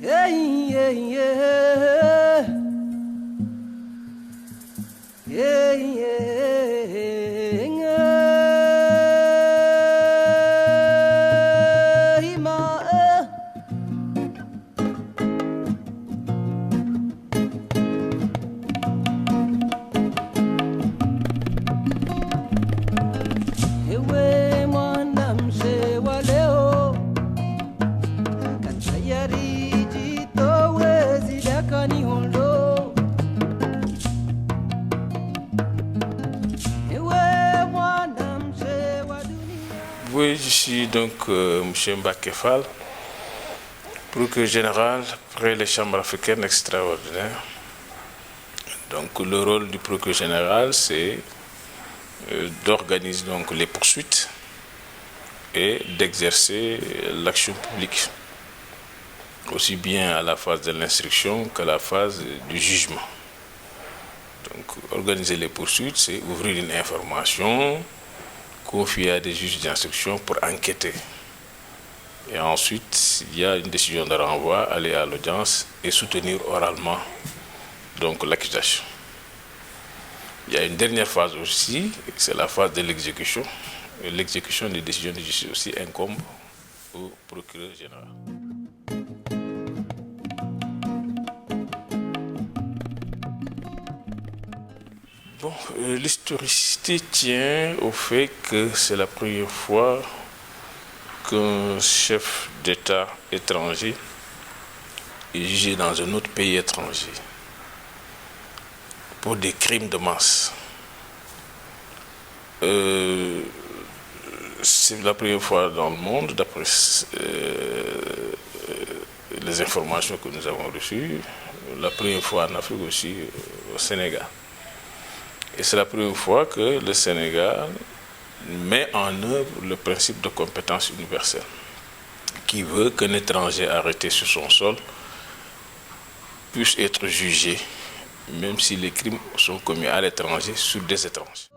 Yeah, yeah, yeah. Yeah, yeah, yeah. Ewe mwana mse wa leo katayari jito wezi dakani hondo. Oui, je suis donc M. Mbacké Fall, procureur général près les chambres africaines extraordinaires. Donc le rôle du procureur général, c'est d'organiser donc les poursuites et d'exercer l'action publique, aussi bien à la phase de l'instruction qu'à la phase du jugement. Donc organiser les poursuites, c'est ouvrir une information, confier à des juges d'instruction pour enquêter. Et ensuite, il y a une décision de renvoi, aller à l'audience et soutenir oralement donc l'accusation. Il y a une dernière phase aussi, c'est la phase de l'exécution. L'exécution des décisions de justice aussi incombe au procureur général. Bon, l'historicité tient au fait que c'est la première fois qu'un chef d'État étranger est jugé dans un autre pays étranger pour des crimes de masse. C'est la première fois dans le monde, d'après les informations que nous avons reçues, la première fois en Afrique aussi, au Sénégal. Et c'est la première fois que le Sénégal met en œuvre le principe de compétence universelle, qui veut qu'un étranger arrêté sur son sol puisse être jugé, même si les crimes sont commis à l'étranger sur des étrangers.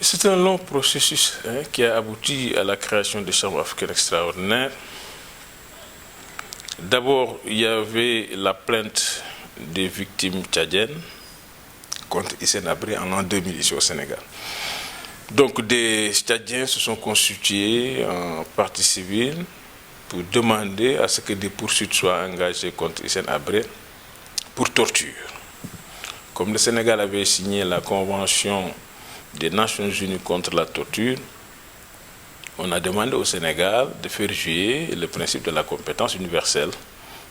C'est un long processus qui a abouti à la création des chambres africaines extraordinaires. D'abord, il y avait la plainte des victimes tchadiennes contre Hissène Habré en l'an 2000 ici au Sénégal. Donc des Tchadiens se sont constitués en partie civile pour demander à ce que des poursuites soient engagées contre Hissène Habré pour torture. Comme le Sénégal avait signé la Convention des Nations Unies contre la torture, on a demandé au Sénégal de faire jouer le principe de la compétence universelle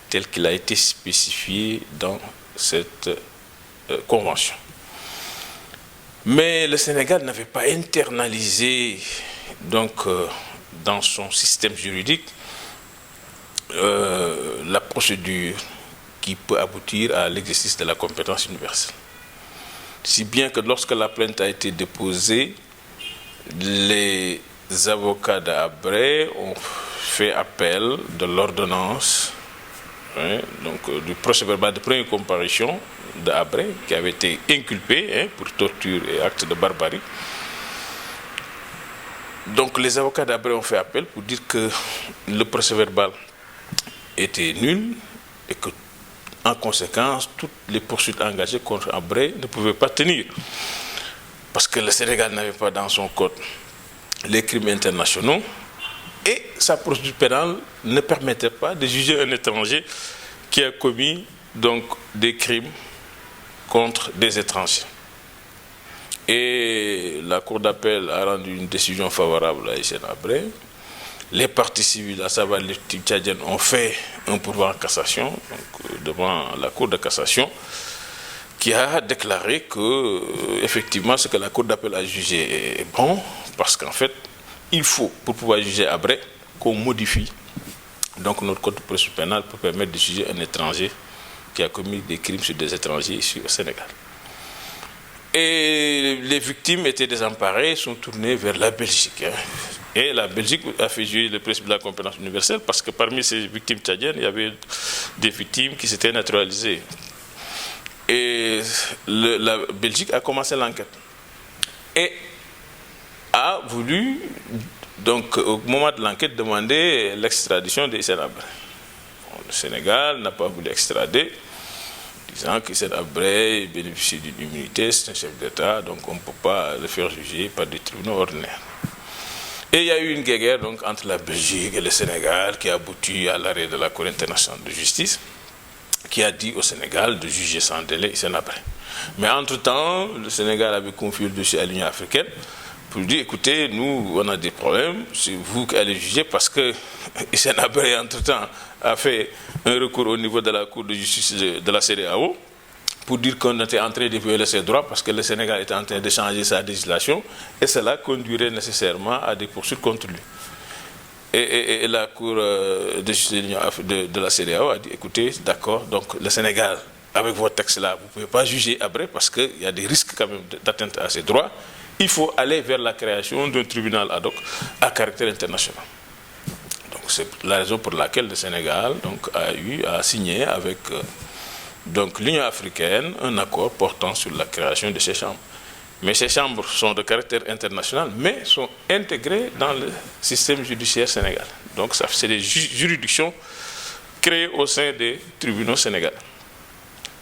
tel qu'il a été spécifié dans cette convention. Mais le Sénégal n'avait pas internalisé donc, dans son système juridique la procédure qui peut aboutir à l'exercice de la compétence universelle. Si bien que lorsque la plainte a été déposée, les avocats d'Habré ont fait appel de l'ordonnance, donc du procès-verbal de première comparution d'Habré, qui avait été inculpé pour torture et actes de barbarie. Donc les avocats d'Habré ont fait appel pour dire que le procès-verbal était nul et que, en conséquence, toutes les poursuites engagées contre Habré ne pouvaient pas tenir. Parce que le Sénégal n'avait pas dans son code les crimes internationaux et sa procédure pénale ne permettait pas de juger un étranger qui a commis donc des crimes contre des étrangers. Et la Cour d'appel a rendu une décision favorable à Hissène Habré. Les parties civiles, à savoir les Tchadiennes, ont fait un pourvoi en cassation donc, devant la Cour de cassation, qui a déclaré que, effectivement, ce que la Cour d'appel a jugé est bon, parce qu'en fait, il faut, pour pouvoir juger Habré, qu'on modifie donc notre code de procédure pénale pour permettre de juger un étranger qui a commis des crimes sur des étrangers ici au Sénégal. Et les victimes étaient désemparées, sont tournées vers la Belgique. Et la Belgique a fait jouer le principe de la compétence universelle parce que parmi ces victimes tchadiennes, il y avait des victimes qui s'étaient naturalisées Et la Belgique a commencé l'enquête et a voulu, donc au moment de l'enquête, demander l'extradition d'Hissène Habré. Le Sénégal n'a pas voulu extrader, disant qu'Hissène Habré bénéficie d'une immunité, c'est un chef d'État, donc on ne peut pas le faire juger par des tribunaux ordinaires. Et il y a eu une guerre donc, entre la Belgique et le Sénégal qui a abouti à l'arrêt de la Cour internationale de justice, qui a dit au Sénégal de juger sans délai Hissène Habré. Mais entre-temps, le Sénégal avait confié le dossier à l'Union africaine pour dire, écoutez, nous, on a des problèmes, c'est vous qui allez juger parce que Hissène Habré, entre-temps, a fait un recours au niveau de la Cour de justice de la CEDEAO pour dire qu'on était en train de violer ses droits parce que le Sénégal était en train de changer sa législation et cela conduirait nécessairement à des poursuites contre lui. Et la Cour de justice de la CEDEAO a dit, écoutez, d'accord, donc le Sénégal, avec votre texte-là, vous ne pouvez pas juger Habré parce qu'il y a des risques quand même d'atteinte à ses droits. Il faut aller vers la création d'un tribunal ad hoc à caractère international. Donc c'est la raison pour laquelle le Sénégal donc, a signé avec l'Union africaine un accord portant sur la création de ces chambres. Mais ces chambres sont de caractère international, mais sont intégrées dans le système judiciaire sénégalais. Donc c'est des juridictions créées au sein des tribunaux sénégalais.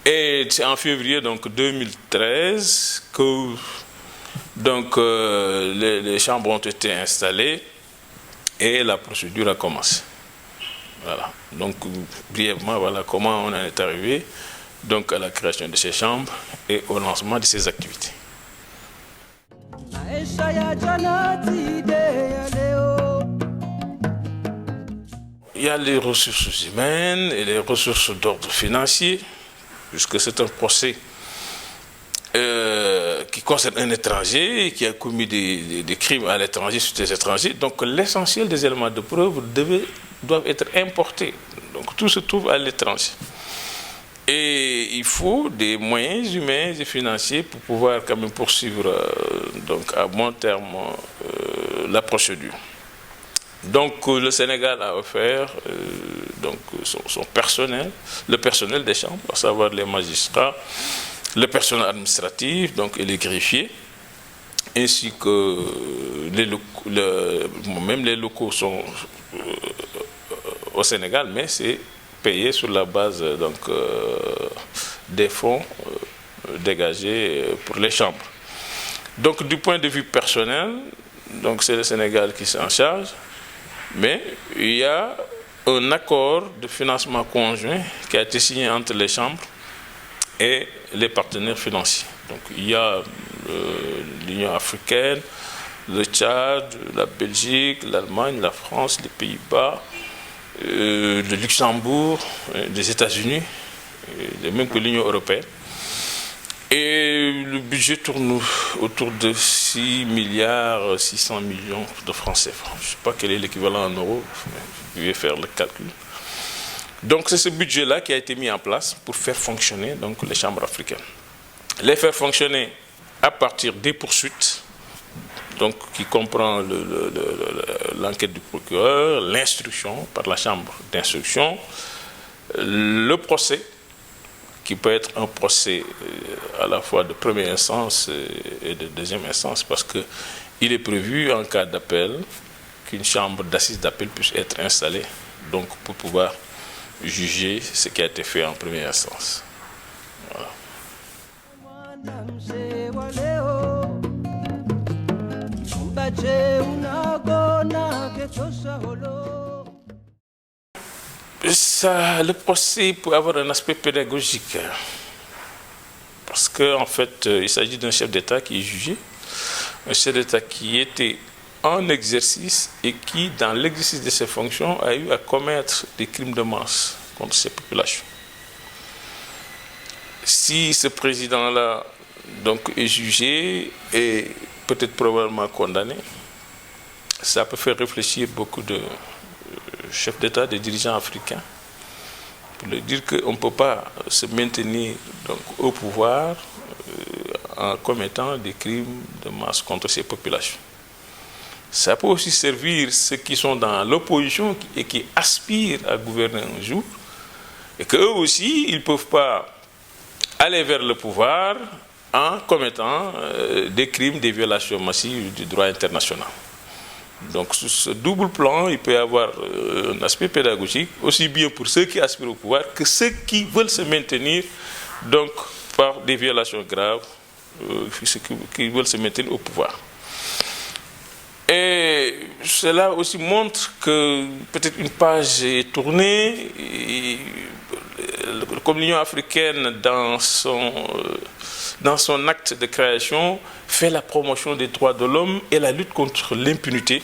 Et c'est en février donc, 2013 que donc, les chambres ont été installées et la procédure a commencé. Voilà. Donc brièvement, voilà comment on en est arrivé donc, à la création de ces chambres et au lancement de ces activités. Il y a les ressources humaines et les ressources d'ordre financier, puisque c'est un procès qui concerne un étranger qui a commis des crimes à l'étranger sur des étrangers. Donc l'essentiel des éléments de preuve doivent être importés. Donc tout se trouve à l'étranger. Et il faut des moyens humains et financiers pour pouvoir quand même poursuivre donc à bon terme la procédure. Donc le Sénégal a offert donc, son personnel, le personnel des chambres, à savoir les magistrats, le personnel administratif donc, et les greffiers, ainsi que même les locaux sont au Sénégal, mais c'est payé sur la base donc, des fonds dégagés pour les chambres. Donc du point de vue personnel, donc c'est le Sénégal qui s'en charge, mais il y a un accord de financement conjoint qui a été signé entre les chambres et les partenaires financiers. Donc il y a l'Union africaine, le Tchad, la Belgique, l'Allemagne, la France, les Pays-Bas, le Luxembourg, les États-Unis, même que l'Union européenne. Et le budget tourne autour de 6,6 milliards de francs CFA. Je ne sais pas quel est l'équivalent en euros, je vais faire le calcul. Donc c'est ce budget-là qui a été mis en place pour faire fonctionner donc, les chambres africaines. Les faire fonctionner à partir des poursuites, donc, qui comprend l'enquête du procureur, l'instruction par la chambre d'instruction, le procès, qui peut être un procès à la fois de première instance et de deuxième instance, parce qu'il est prévu en cas d'appel qu'une chambre d'assises d'appel puisse être installée donc, pour pouvoir juger ce qui a été fait en première instance. Voilà. Le procès peut avoir un aspect pédagogique, parce qu'en fait, il s'agit d'un chef d'État qui est jugé, un chef d'État qui était en exercice et qui, dans l'exercice de ses fonctions, a eu à commettre des crimes de masse contre ces populations. Si ce président-là donc, est jugé et peut-être probablement condamné, ça peut faire réfléchir beaucoup de chefs d'État, des dirigeants africains, pour leur dire qu'on ne peut pas se maintenir donc, au pouvoir en commettant des crimes de masse contre ces populations. Ça peut aussi servir ceux qui sont dans l'opposition et qui aspirent à gouverner un jour, et qu'eux aussi, ils ne peuvent pas aller vers le pouvoir en commettant des crimes, des violations massives du droit international. Donc sur ce double plan, il peut y avoir un aspect pédagogique, aussi bien pour ceux qui aspirent au pouvoir que ceux qui veulent se maintenir donc, par des violations graves, ceux qui veulent se maintenir au pouvoir. Et cela aussi montre que peut-être une page est tournée, comme l'Union africaine dans son acte de création fait la promotion des droits de l'homme et la lutte contre l'impunité.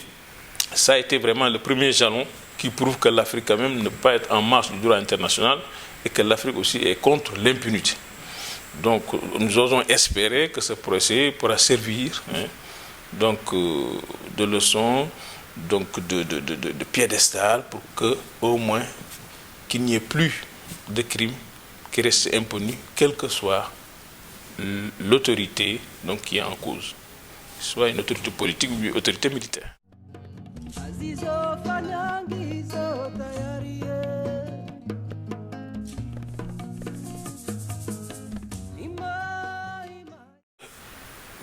Ça a été vraiment le premier jalon qui prouve que l'Afrique quand même ne peut pas être en marge du droit international et que l'Afrique aussi est contre l'impunité. Donc nous osons espérer que ce procès pourra servir donc, de leçon, donc de piédestal pour que au moins qu'il n'y ait plus de crimes qui restent impunis, quelle que soit l'autorité donc, qui est en cause, soit une autorité politique ou une autorité militaire.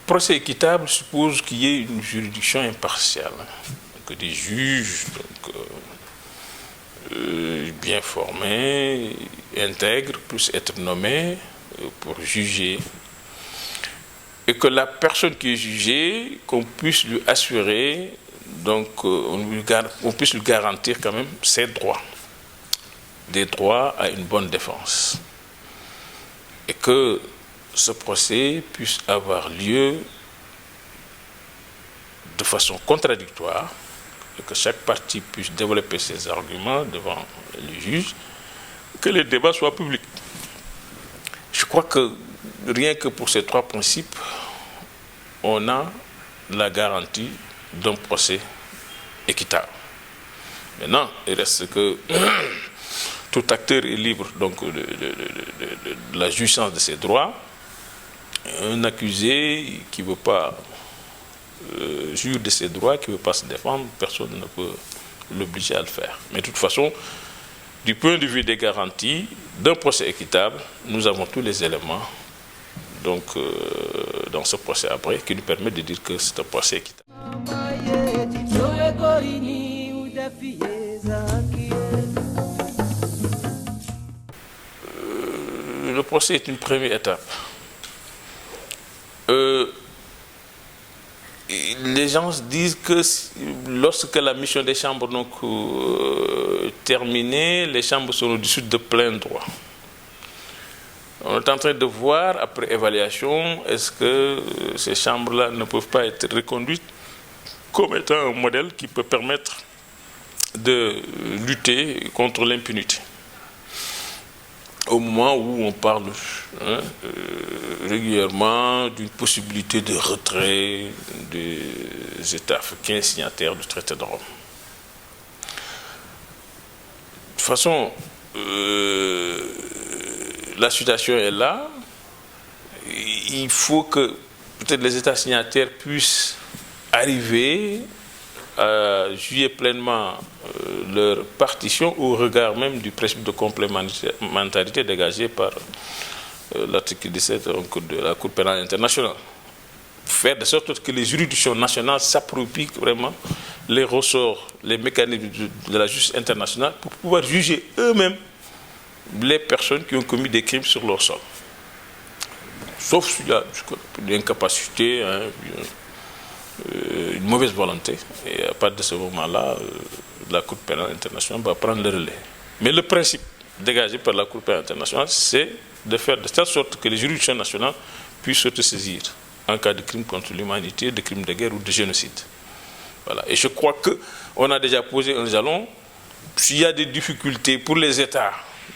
Procès équitable suppose qu'il y ait une juridiction impartiale, que des juges donc, bien formés, intègres, puissent être nommés pour juger. Et que la personne qui est jugée, qu'on puisse lui assurer, donc on puisse lui garantir quand même ses droits, des droits à une bonne défense. Et que ce procès puisse avoir lieu de façon contradictoire, et que chaque partie puisse développer ses arguments devant les juges, que les débats soient publics. Je crois que rien que pour ces trois principes, on a la garantie d'un procès équitable. Maintenant, il reste que tout acteur est libre donc, de la jouissance de ses droits. Un accusé qui ne veut pas jouir de ses droits, qui ne veut pas se défendre, personne ne peut l'obliger à le faire. Mais de toute façon, du point de vue des garanties d'un procès équitable, nous avons tous les éléments donc, dans ce procès après qui nous permettent de dire que c'est un procès équitable. Le procès est une première étape. Les gens disent que lorsque la mission des chambres donc, terminée, les chambres seront dissoutes de plein droit. On est en train de voir, après évaluation, est-ce que ces chambres-là ne peuvent pas être reconduites comme étant un modèle qui peut permettre de lutter contre l'impunité. Au moment où on parle régulièrement d'une possibilité de retrait des États africains signataires du traité de Rome. De toute façon, la situation est là. Il faut que peut-être les États signataires puissent arriver à jouer pleinement leur partition au regard même du principe de complémentarité dégagé par l'article 17 de la Cour pénale internationale. Faire de sorte que les juridictions nationales s'approprient vraiment les ressorts, les mécanismes de la justice internationale pour pouvoir juger eux-mêmes les personnes qui ont commis des crimes sur leur sol. Sauf s'il y a une incapacité, une mauvaise volonté. Et à partir de ce moment-là, la Cour pénale internationale va prendre le relais. Mais le principe dégagé par la Cour pénale internationale, c'est de faire de telle sorte que les juridictions nationales puissent se saisir en cas de crimes contre l'humanité, de crimes de guerre ou de génocide. Voilà. Et je crois qu'on a déjà posé un jalon. S'il y a des difficultés pour les États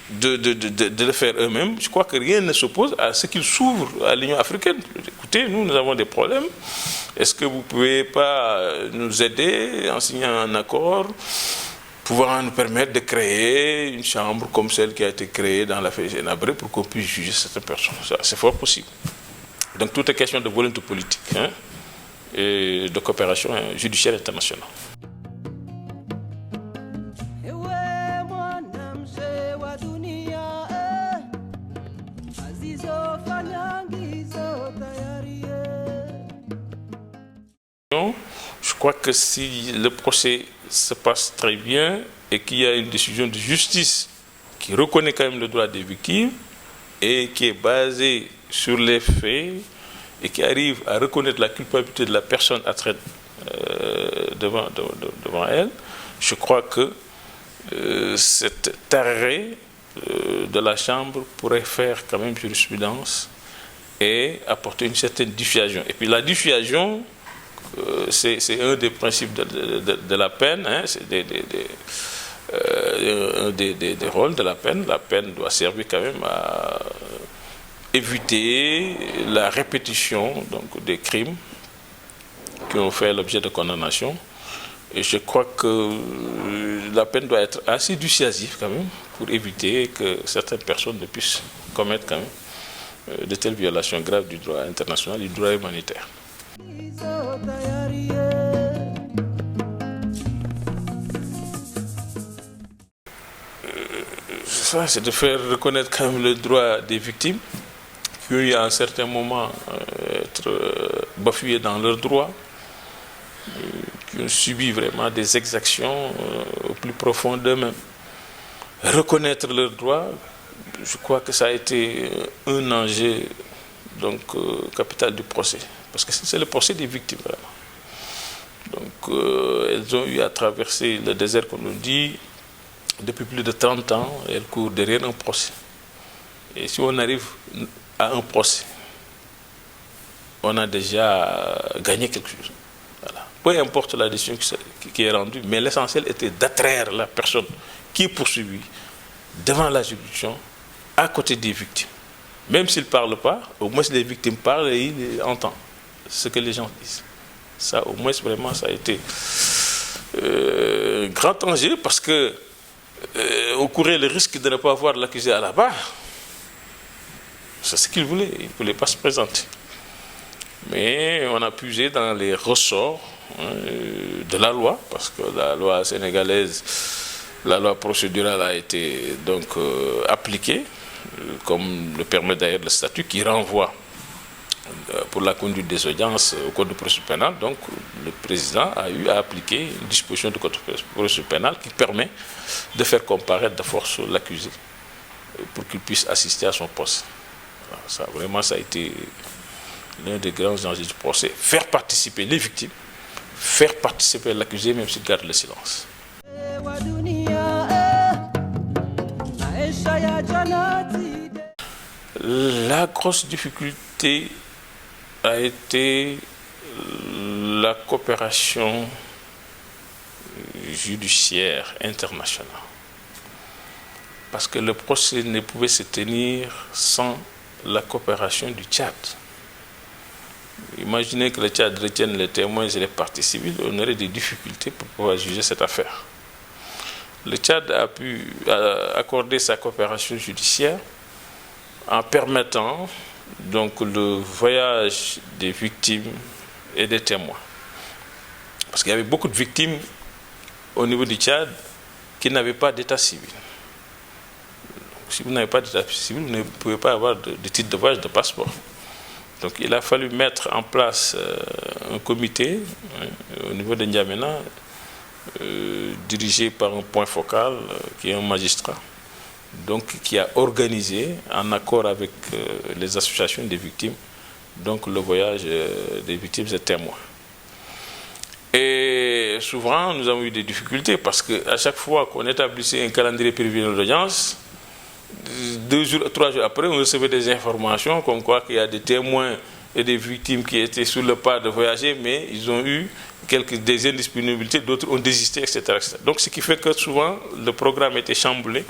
de le faire eux-mêmes, je crois que rien ne s'oppose à ce qu'ils s'ouvrent à l'Union africaine. Écoutez, nous avons des problèmes. Est-ce que vous ne pouvez pas nous aider en signant un accord pouvant nous permettre de créer une chambre comme celle qui a été créée dans l'affaire Génabré pour qu'on puisse juger cette personne? C'est fort possible. Donc tout est question de volonté politique et de coopération judiciaire internationale. Ukizofanya ngizo tayari. Je crois que si le procès se passe très bien et qu'il y a une décision de justice qui reconnaît quand même le droit des victimes et qui est basée sur les faits et qui arrive à reconnaître la culpabilité de la personne à traiter devant elle, je crois que cet arrêt de la Chambre pourrait faire quand même jurisprudence et apporter une certaine dissuasion. Et puis la dissuasion, c'est un des principes de la peine, hein, c'est un des rôles de la peine. La peine doit servir quand même à éviter la répétition donc, des crimes qui ont fait l'objet de condamnation. Et je crois que la peine doit être assez dissuasive quand même pour éviter que certaines personnes ne puissent commettre quand même de telles violations graves du droit international et du droit humanitaire. Ça, c'est de faire reconnaître quand même le droit des victimes qui ont eu à un certain moment être bafoués dans leurs droits, qui ont subi vraiment des exactions au plus profond d'eux-mêmes. Reconnaître leurs droits, je crois que ça a été un enjeu donc, capital du procès, parce que c'est le procès des victimes vraiment. Donc elles ont eu à traverser le désert, comme on dit, depuis plus de 30 ans, elles courent derrière un procès. Et si on arrive à un procès, on a déjà gagné quelque chose. Voilà. Peu importe la décision qui est rendue, mais l'essentiel était d'attraire la personne qui est poursuivie devant la juridiction, à côté des victimes. Même s'ils ne parlent pas, au moins les victimes parlent et ils entendent ce que les gens disent. Ça, au moins, vraiment, ça a été un grand enjeu parce que on courait le risque de ne pas voir l'accusé à la barre. C'est ce qu'il voulait, il ne voulait pas se présenter. Mais on a puisé dans les ressorts de la loi, parce que la loi sénégalaise, la loi procédurale a été donc appliquée, comme le permet d'ailleurs le statut qui renvoie pour la conduite des audiences au code de procédure pénale. Donc le président a eu à appliquer une disposition du code de procédure pénale qui permet de faire comparaître de force l'accusé pour qu'il puisse assister à son procès. Alors, ça, vraiment, ça a été l'un des grands enjeux du procès. Faire participer les victimes, faire participer l'accusé même s'il garde le silence. La grosse difficulté a été la coopération judiciaire internationale. Parce que le procès ne pouvait se tenir sans la coopération du Tchad. Imaginez que le Tchad retienne les témoins et les parties civiles, on aurait des difficultés pour pouvoir juger cette affaire. Le Tchad a pu accorder sa coopération judiciaire en permettant donc le voyage des victimes et des témoins. Parce qu'il y avait beaucoup de victimes au niveau du Tchad qui n'avaient pas d'état civil. Si vous n'avez pas d'état civil, vous ne pouvez pas avoir de titre de voyage, de passeport. Donc il a fallu mettre en place un comité au niveau de N'Djamena, dirigé par un point focal qui est un magistrat, donc qui a organisé en accord avec les associations des victimes donc le voyage des victimes et témoins. Et souvent nous avons eu des difficultés parce qu'à chaque fois qu'on établissait un calendrier prévisionnel d'audience, 2 jours, 3 jours après, on recevait des informations comme quoi qu'il y a des témoins et des victimes qui étaient sur le pas de voyager, mais ils ont eu des indisponibilités, d'autres ont désisté, etc., etc. Donc ce qui fait que souvent le programme était chamboulé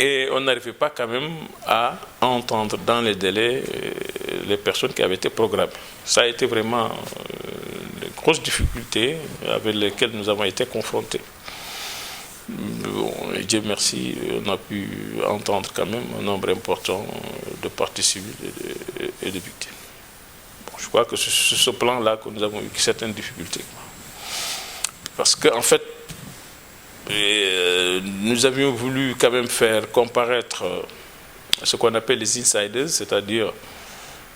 et on n'arrivait pas quand même à entendre dans les délais les personnes qui avaient été programmées. Ça a été vraiment une grosse difficulté avec lesquelles nous avons été confrontés. Bon, et Dieu merci, on a pu entendre quand même un nombre important de parties civiles et de victimes. Bon, je crois que c'est sur ce plan-là que nous avons eu certaines difficultés. Parce qu'en fait, nous avions voulu quand même faire comparaître ce qu'on appelle les insiders, c'est-à-dire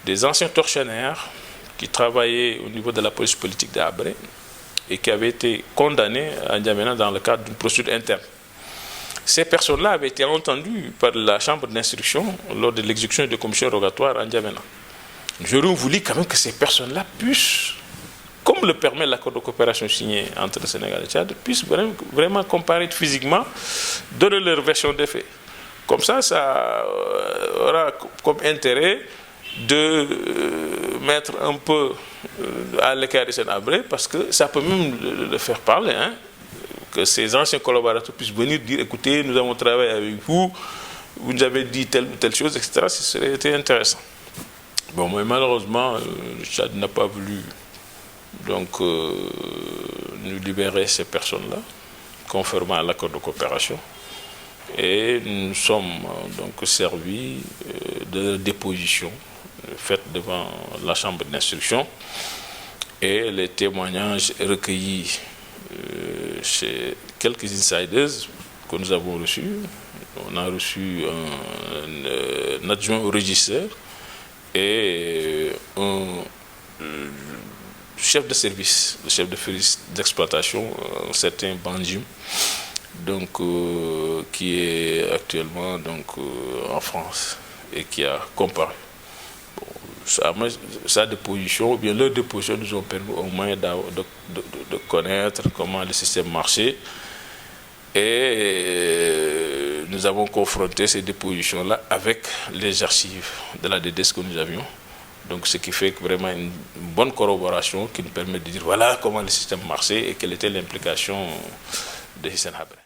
des anciens tortionnaires qui travaillaient au niveau de la police politique d'Abré et qui avaient été condamnés à N'Djamena dans le cadre d'une procédure interne. Ces personnes-là avaient été entendues par la chambre d'instruction lors de l'exécution des commissions rogatoires à N'Djamena. J'aurais voulu quand même que ces personnes-là puissent, comme le permet l'accord de coopération signé entre le Sénégal et le Tchad, puissent vraiment comparaître physiquement, donner leur version des faits. Comme ça aura comme intérêt de mettre un peu à l'écart de Sénégal, parce que ça peut même le faire parler, hein, que ces anciens collaborateurs puissent venir dire, écoutez, nous avons travaillé avec vous, vous nous avez dit telle ou telle chose, etc. Ça serait été intéressant. Bon, mais malheureusement, le Tchad n'a pas voulu donc nous libérer ces personnes-là, conformément à l'accord de coopération. Et nous sommes donc servis de déposition faite devant la chambre d'instruction et les témoignages recueillis chez quelques insiders que nous avons reçus. On a reçu un adjoint au régisseur et un chef de service, le chef de service d'exploitation, un certain Banjim, donc qui est actuellement donc en France et qui a comparé. Bon, sa déposition, ou bien leur déposition nous ont permis au moins de connaître comment le système marchait et nous avons confronté ces dépositions-là avec les archives de la DDS que nous avions. Donc ce qui fait que vraiment une bonne corroboration qui nous permet de dire voilà comment le système marchait et quelle était l'implication de Hissène Habré.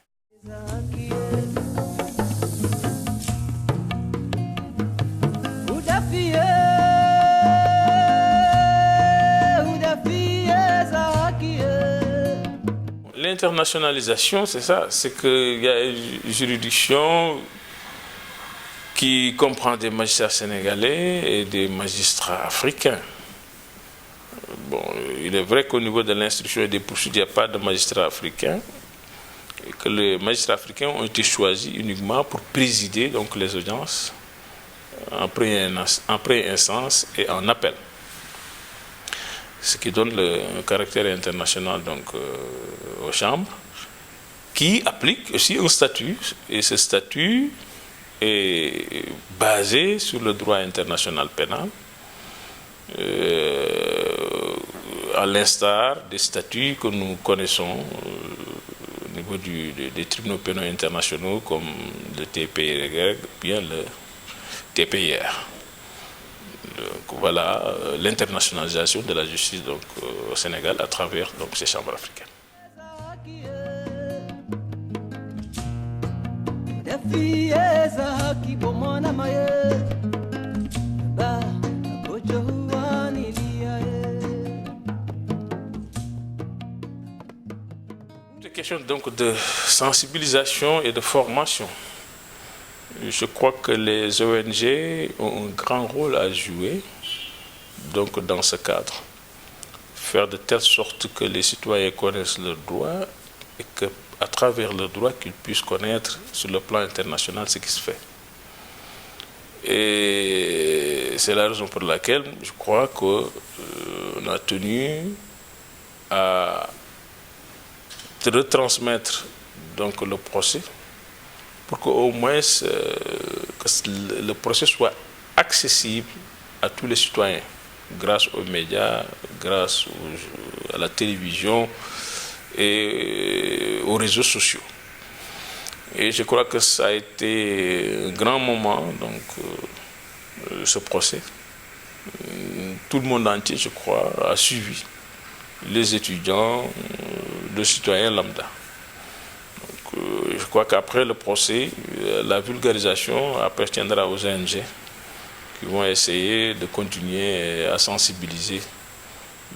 L'internationalisation, c'est ça, c'est qu'il y a une juridiction qui comprend des magistrats sénégalais et des magistrats africains. Bon, il est vrai qu'au niveau de l'instruction et des poursuites, il n'y a pas de magistrats africains, et que les magistrats africains ont été choisis uniquement pour présider donc, les audiences en pré-instance et en appel. Ce qui donne le caractère international donc, aux chambres, qui applique aussi un statut, et ce statut est basé sur le droit international pénal, à l'instar des statuts que nous connaissons au niveau des tribunaux pénaux internationaux comme le TPY, bien le TPIR. Donc voilà l'internationalisation de la justice donc, au Sénégal à travers donc, ces chambres africaines. C'est une question donc de sensibilisation et de formation. Je crois que les ONG ont un grand rôle à jouer donc dans ce cadre. Faire de telle sorte que les citoyens connaissent leurs droits et qu'à travers leurs droits, qu'ils puissent connaître sur le plan international ce qui se fait. Et c'est la raison pour laquelle je crois qu'on a tenu à retransmettre donc, le procès pour qu'au moins que le procès soit accessible à tous les citoyens, grâce aux médias, grâce à la télévision et aux réseaux sociaux. Et je crois que ça a été un grand moment, donc, ce procès. Tout le monde entier, je crois, a suivi. Les étudiants, les citoyens lambda. Je crois qu'après le procès, la vulgarisation appartiendra aux ONG qui vont essayer de continuer à sensibiliser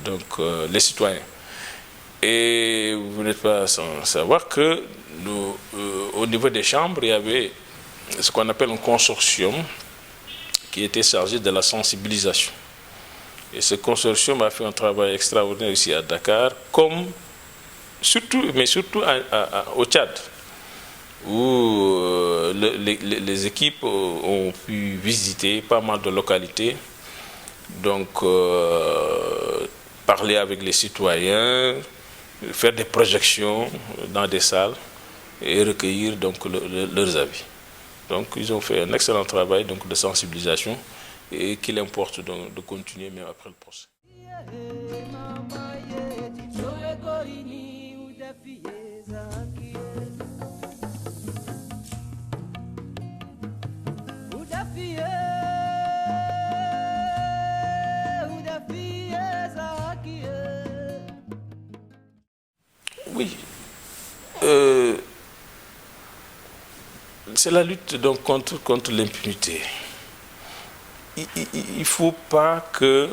donc, les citoyens. Et vous n'êtes pas sans savoir que nous, au niveau des chambres, il y avait ce qu'on appelle un consortium qui était chargé de la sensibilisation. Et ce consortium a fait un travail extraordinaire ici à Dakar, mais surtout au Tchad, où les équipes ont pu visiter pas mal de localités, donc parler avec les citoyens, faire des projections dans des salles et recueillir donc leurs avis. Donc ils ont fait un excellent travail donc, de sensibilisation et qu'il importe donc de continuer même après le procès. Oui, c'est la lutte donc contre l'impunité. Il ne faut pas que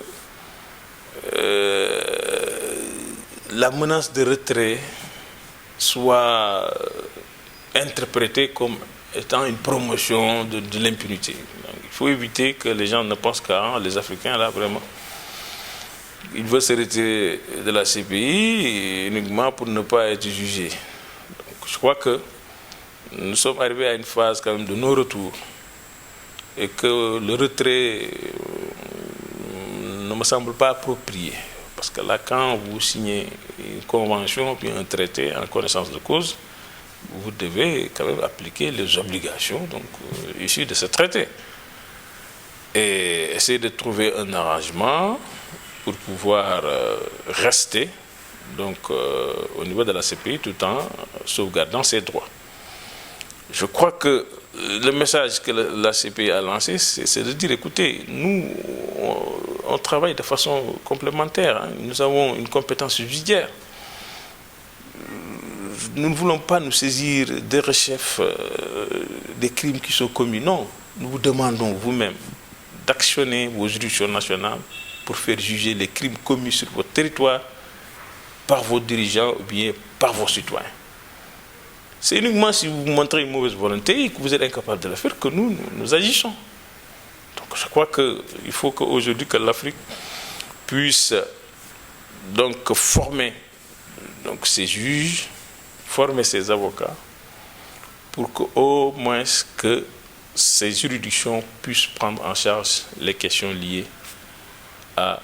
la menace de retrait soit interprétée comme étant une promotion de l'impunité. Il faut éviter que les gens ne pensent qu'à les Africains, là, vraiment, ils veulent se retirer de la CPI uniquement pour ne pas être jugés. Donc, je crois que nous sommes arrivés à une phase quand même de non-retour et que le retrait ne me semble pas approprié. Parce que là, quand vous signez une convention puis un traité en connaissance de cause, vous devez quand même appliquer les obligations donc, issues de ce traité. Et essayer de trouver un arrangement pour pouvoir rester donc, au niveau de la CPI tout en sauvegardant ses droits. Je crois que le message que la CPI a lancé, c'est de dire, écoutez, nous, on travaille de façon complémentaire, hein. Nous avons une compétence subsidiaire. Nous ne voulons pas nous saisir des rechefs des crimes qui sont commis. Non, nous vous demandons vous-même d'actionner vos juridictions nationales pour faire juger les crimes commis sur votre territoire par vos dirigeants ou bien par vos citoyens. C'est uniquement si vous montrez une mauvaise volonté et que vous êtes incapable de le faire que nous agissons. Donc je crois qu'il faut qu'aujourd'hui que l'Afrique puisse donc former donc, ses juges, former ses avocats pour qu'au moins que ces juridictions puissent prendre en charge les questions liées à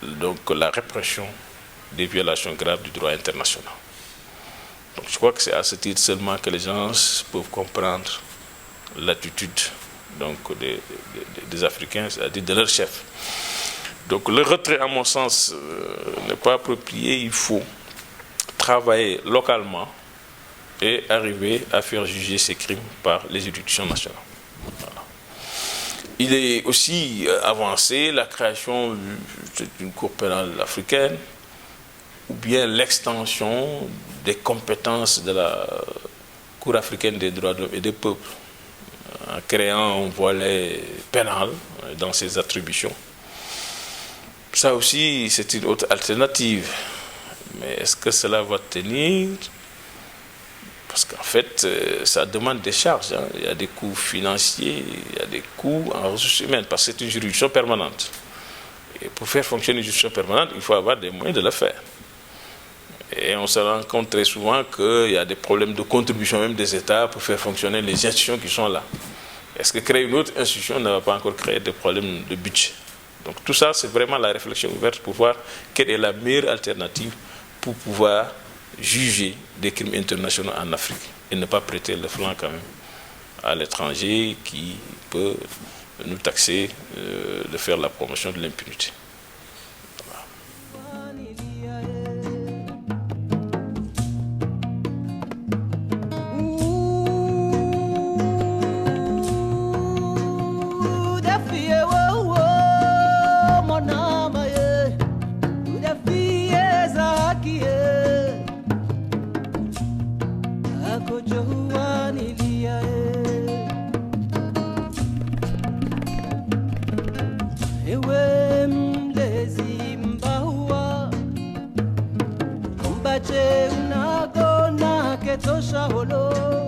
donc, la répression des violations graves du droit international. Donc, je crois que c'est à ce titre seulement que les gens peuvent comprendre l'attitude donc, des Africains, c'est-à-dire de leurs chefs. Donc le retrait, à mon sens, n'est pas approprié. Il faut travailler localement et arriver à faire juger ces crimes par les juridictions nationales. Voilà. Il est aussi avancé la création d'une cour pénale africaine ou bien l'extension des compétences de la Cour africaine des droits de l'homme et des peuples en créant un volet pénal dans ses attributions. Ça aussi, c'est une autre alternative. Mais est-ce que cela va tenir? Parce qu'en fait, ça demande des charges. Hein. Il y a des coûts financiers, il y a des coûts en ressources humaines, parce que c'est une juridiction permanente. Et pour faire fonctionner une juridiction permanente, il faut avoir des moyens de le faire. Et on se rend compte très souvent qu'il y a des problèmes de contribution même des États pour faire fonctionner les institutions qui sont là. Est-ce que créer une autre institution ne va pas encore créer des problèmes de budget? Donc tout ça, c'est vraiment la réflexion ouverte pour voir quelle est la meilleure alternative pour pouvoir juger des crimes internationaux en Afrique et ne pas prêter le flanc quand même à l'étranger qui peut nous taxer de faire la promotion de l'impunité. Tosha holo